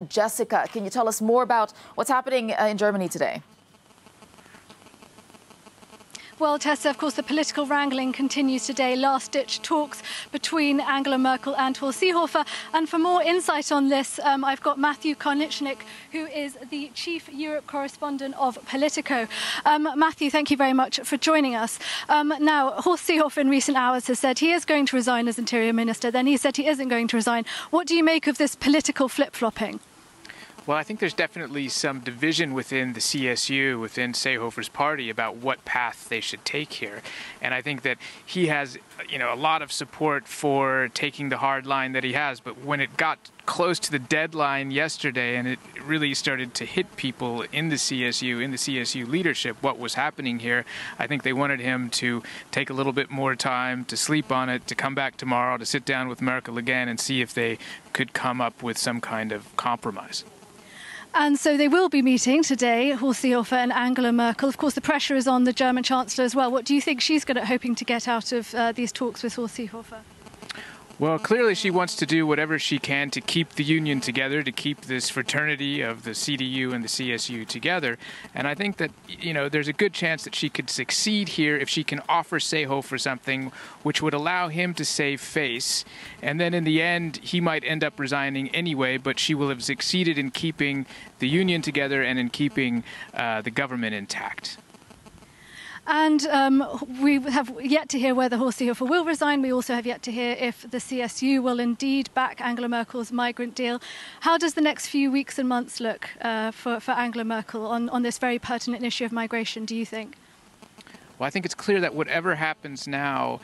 Jessica, can you tell us more about what's happening in Germany today? Well, Tessa, of course, the political wrangling continues today. Last-ditch talks between Angela Merkel and Horst Seehofer. And for more insight on this, I've got Matthew Karnichnik, who is the chief Europe correspondent of Politico. Matthew, thank you very much for joining us. Now, Horst Seehofer in recent hours has said he is going to resign as Interior Minister. Then he said he isn't going to resign. What do you make of this political flip-flopping? Well, I think there's definitely some division within the CSU, within Seehofer's party, about what path they should take here. And I think that he has, a lot of support for taking the hard line that he has. But when it got close to the deadline yesterday and it really started to hit people in the CSU leadership, what was happening here, I think they wanted him to take a little bit more time to sleep on it, to come back tomorrow, to sit down with Merkel again and see if they could come up with some kind of compromise. And so they will be meeting today, Horst Seehofer and Angela Merkel. Of course, the pressure is on the German Chancellor as well. What do you think she's hoping to get out of these talks with Horst Seehofer? Well, clearly she wants to do whatever she can to keep the union together, to keep this fraternity of the CDU and the CSU together. And I think that, there's a good chance that she could succeed here if she can offer Seehofer something which would allow him to save face. And then in the end, he might end up resigning anyway, but she will have succeeded in keeping the union together and in keeping the government intact. And we have yet to hear whether Horst Seehofer will resign. We also have yet to hear if the CSU will indeed back Angela Merkel's migrant deal. How does the next few weeks and months look for Angela Merkel on this very pertinent issue of migration, do you think? Well, I think it's clear that whatever happens now,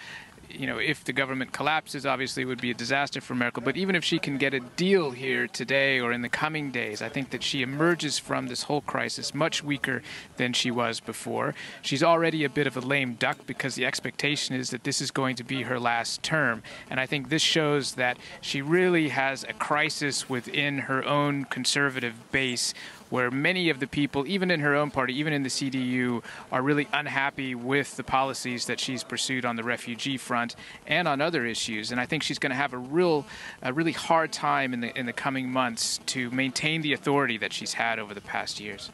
if the government collapses, obviously it would be a disaster for Merkel. But even if she can get a deal here today or in the coming days, I think that she emerges from this whole crisis much weaker than she was before. She's already a bit of a lame duck because the expectation is that this is going to be her last term. And I think this shows that she really has a crisis within her own conservative base, where many of the people, even in her own party, even in the CDU, are really unhappy with the policies that she's pursued on the refugee front and on other issues. And I think she's going to have a really hard time in the coming months to maintain the authority that she's had over the past years.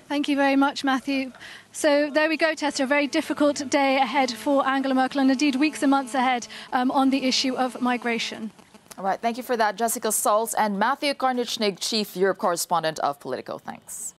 Thank you very much, Matthew. So there we go, Tessa, a very difficult day ahead for Angela Merkel and indeed weeks and months ahead on the issue of migration. All right, thank you for that, Jessica Saltz and Matthew Karnichnik, Chief Europe Correspondent of Politico. Thanks.